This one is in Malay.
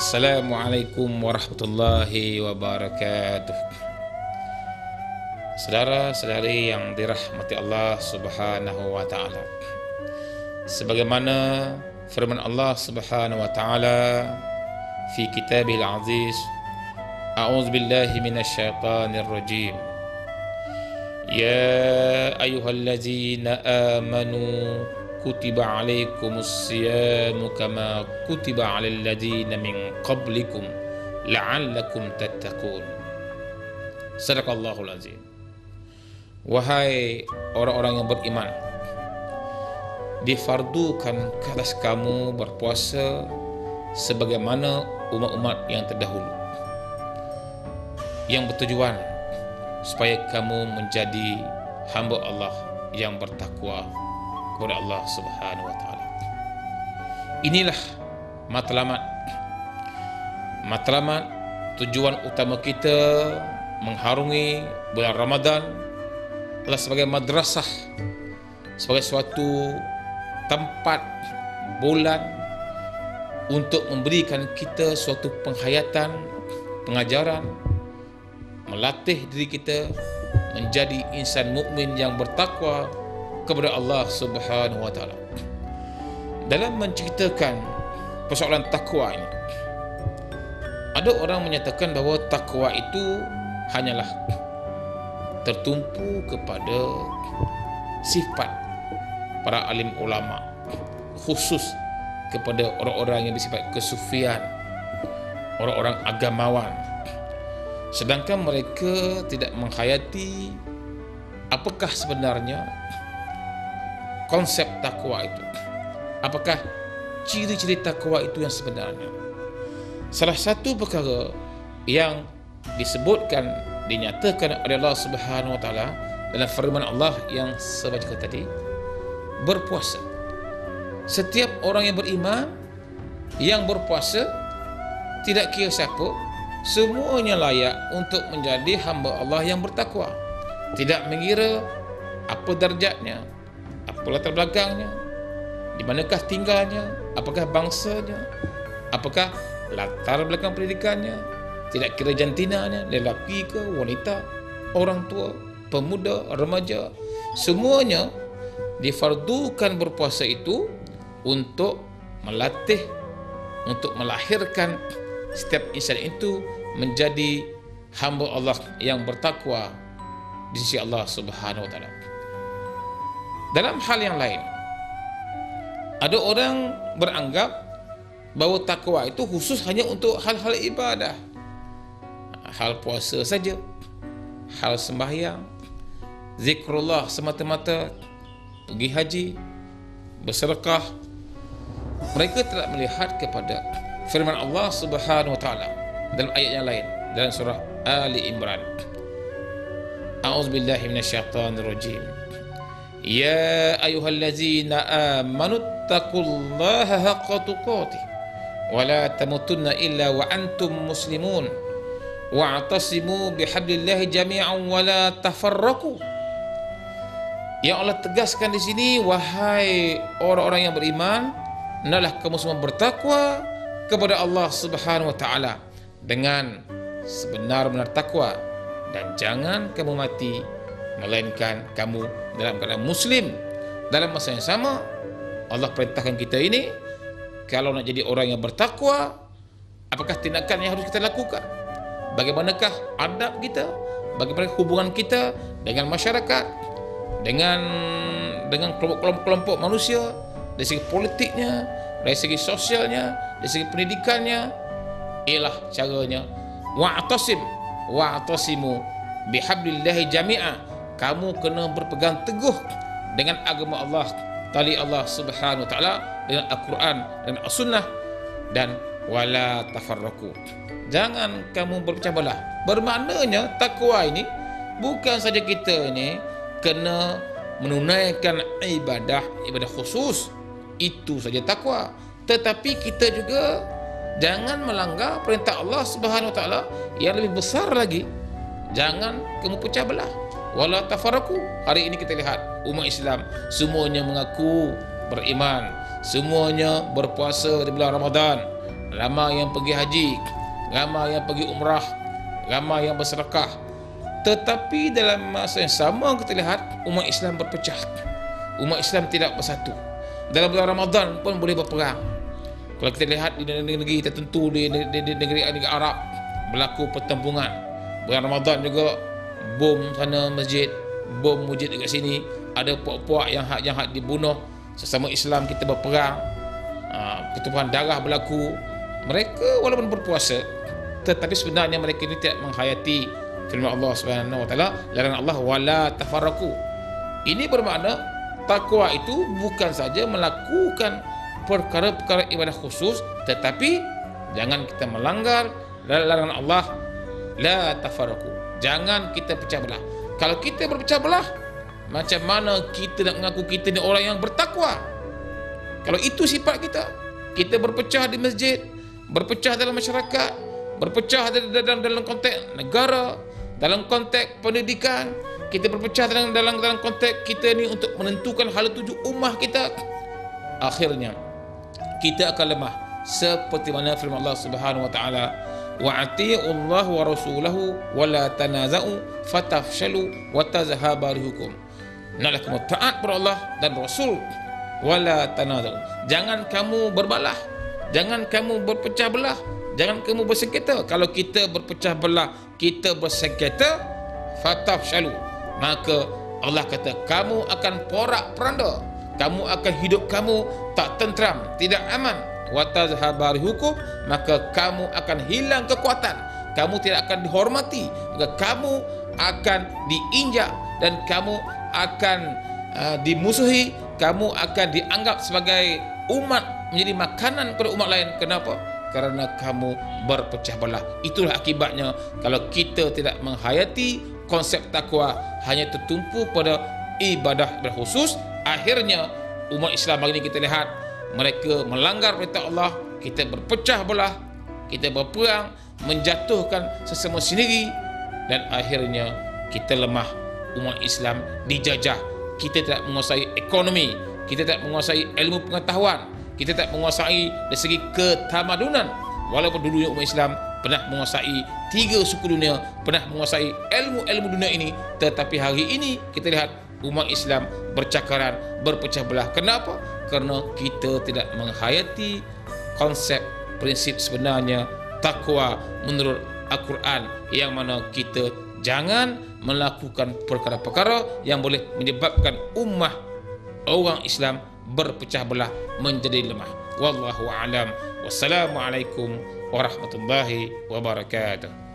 Assalamualaikum warahmatullahi wabarakatuh. Saudara-saudari yang dirahmati Allah Subhanahu wa taala. Sebagaimana firman Allah Subhanahu wa taala fi Kitabil Aziz, A'udzu billahi minasyaitonir rajim. Ya ayyuhallazina amanu kutiba alaikumus siyamu kama kutiba alal ladzina min qablikum la'allakum tattaqun. Sadaqallahul azim. Wahai orang-orang yang beriman, difardukan ke atas kamu berpuasa sebagaimana umat-umat yang terdahulu, yang bertujuan supaya kamu menjadi hamba Allah yang bertakwa kepada Allah Subhanahu wa taala. Inilah matlamat tujuan utama kita mengharungi bulan Ramadan adalah sebagai madrasah, sebagai suatu tempat bulan untuk memberikan kita suatu penghayatan, pengajaran, melatih diri kita menjadi insan mukmin yang bertakwa kepada Allah Subhanahu wa taala. Dalam menceritakan persoalan takwa ini, ada orang menyatakan bahawa takwa itu hanyalah tertumpu kepada sifat para alim ulama, khusus kepada orang-orang yang bersifat kesufian, orang-orang agamawan, sedangkan mereka tidak menghayati apakah sebenarnya konsep takwa itu, apakah ciri-ciri takwa itu yang sebenarnya. Salah satu perkara yang disebutkan, dinyatakan oleh Allah Subhanahu wa taala dalam firman Allah yang saya bacakan tadi, berpuasa. Setiap orang yang beriman yang berpuasa, tidak kira siapa, semuanya layak untuk menjadi hamba Allah yang bertakwa. Tidak mengira apa darjatnya, apa latar belakangnya, di manakah tinggalnya, apakah bangsanya, apakah latar belakang pendidikannya, tidak kira jantinanya, lelaki ke wanita, orang tua, pemuda, remaja, semuanya difardukan berpuasa itu untuk melatih, untuk melahirkan setiap insan itu menjadi hamba Allah yang bertakwa di sisi Allah Subhanahu wa taala. Dalam hal yang lain, ada orang beranggap bahawa takwa itu khusus hanya untuk hal-hal ibadah, hal puasa saja, hal sembahyang, zikrullah semata-mata, pergi haji, bersedekah. Mereka tidak melihat kepada firman Allah Subhanahu wa taala dalam ayat yang lain, dalam surah Ali Imran. A'udzu billahi minasyaitonir rajim. Ya ayyuhallazina amanu taqullaha haqqa tuqatih wa la tamutunna illa wa antum muslimun wa'tasimu bihablillahi jami'an wa la tafarraqu. Yang Allah tegaskan di sini, wahai orang-orang yang beriman, hendaklah kamu semua bertakwa kepada Allah Subhanahu wa taala dengan sebenar-benar takwa, dan jangan kamu mati melainkan kamu dalam keadaan muslim. Dalam masa yang sama, Allah perintahkan kita ini, kalau nak jadi orang yang bertakwa, apakah tindakan yang harus kita lakukan? Bagaimanakah adab kita? Bagaimana hubungan kita dengan masyarakat, dengan kelompok-kelompok manusia, dari segi politiknya, dari segi sosialnya, dari segi pendidikannya? Ialah caranya, wa'tasimu bihablillahi jami'a. Kamu kena berpegang teguh dengan agama Allah, tali Allah Subhanahu wa taala, dengan Al-Quran dan As-Sunnah, dan wala tafarraqu. Jangan kamu berpecah belah. Bermaknanya takwa ini bukan saja kita ini kena menunaikan ibadah khusus, itu saja takwa, tetapi kita juga jangan melanggar perintah Allah Subhanahu wa taala yang lebih besar lagi. Jangan kamu pecah belah. Wala tafarraqu. Hari ini kita lihat umat Islam semuanya mengaku beriman, semuanya berpuasa di bulan Ramadan, ramai yang pergi haji, ramai yang pergi umrah, ramai yang bersedekah. Tetapi dalam masa yang sama kita lihat umat Islam berpecah. Umat Islam tidak bersatu. Dalam bulan Ramadan pun boleh berperang. Kalau kita lihat di negeri-negeri tertentu, di negeri Arab, berlaku pertempuran. Bulan Ramadan juga bom sana masjid, bom masjid dekat sini, ada puak-puak yang hak dibunuh. Sesama Islam kita berperang, pertumpahan darah berlaku. Mereka walaupun berpuasa, tetapi sebenarnya mereka ini tidak menghayati firman Allah Subhanahu wa taala, larangan Allah wala tafarraqu. Ini bermakna takwa itu bukan saja melakukan perkara-perkara ibadah khusus, tetapi jangan kita melanggar larangan Allah la tafarraqu. Jangan kita pecah belah. Kalau kita berpecah belah, macam mana kita nak mengaku kita ni orang yang bertakwa? Kalau itu sifat kita, kita berpecah di masjid, berpecah dalam masyarakat, berpecah dalam konteks negara, dalam konteks pendidikan, kita berpecah dalam konteks kita ni untuk menentukan hala tuju ummah kita, akhirnya kita akan lemah. Seperti mana firman Allah Subhanahu wa taala, wa atii'ullaha wa rasulahu wa la tanaza'u fatafshalu wa tazhaba rihukum. Naklah kamu taat kepada Allah dan Rasul, wala tanaza'u. Jangan kamu berbalah, jangan kamu berpecah belah, jangan kamu bersengketa. Kalau kita berpecah belah, kita bersengketa, fatafshalu, maka Allah kata kamu akan porak-poranda, kamu akan hidup kamu tak tentram, tidak aman. Wa tazhaba rihukum, maka kamu akan hilang kekuatan, kamu tidak akan dihormati, maka kamu akan diinjak dan kamu akan dimusuhi, kamu akan dianggap sebagai umat, menjadi makanan kepada umat lain. Kenapa? Karena kamu berpecah belah. Itulah akibatnya kalau kita tidak menghayati konsep takwa, hanya tertumpu pada ibadah khusus, akhirnya umat Islam hari ini kita lihat mereka melanggar perintah Allah, kita berpecah belah, kita berperang, menjatuhkan sesama sendiri, dan akhirnya kita lemah. Umat Islam dijajah. Kita tidak menguasai ekonomi, kita tidak menguasai ilmu pengetahuan, kita tidak menguasai dari segi ketamadunan. Walaupun dulunya umat Islam pernah menguasai 3 suku dunia, pernah menguasai ilmu-ilmu dunia ini, tetapi hari ini kita lihat umat Islam bercakaran, berpecah belah. Kenapa? Karena kita tidak menghayati konsep prinsip sebenarnya takwa menurut Al-Quran, yang mana kita jangan melakukan perkara-perkara yang boleh menyebabkan ummah orang Islam berpecah belah, menjadi lemah. Wallahu a'lam. Wassalamualaikum warahmatullahi wabarakatuh.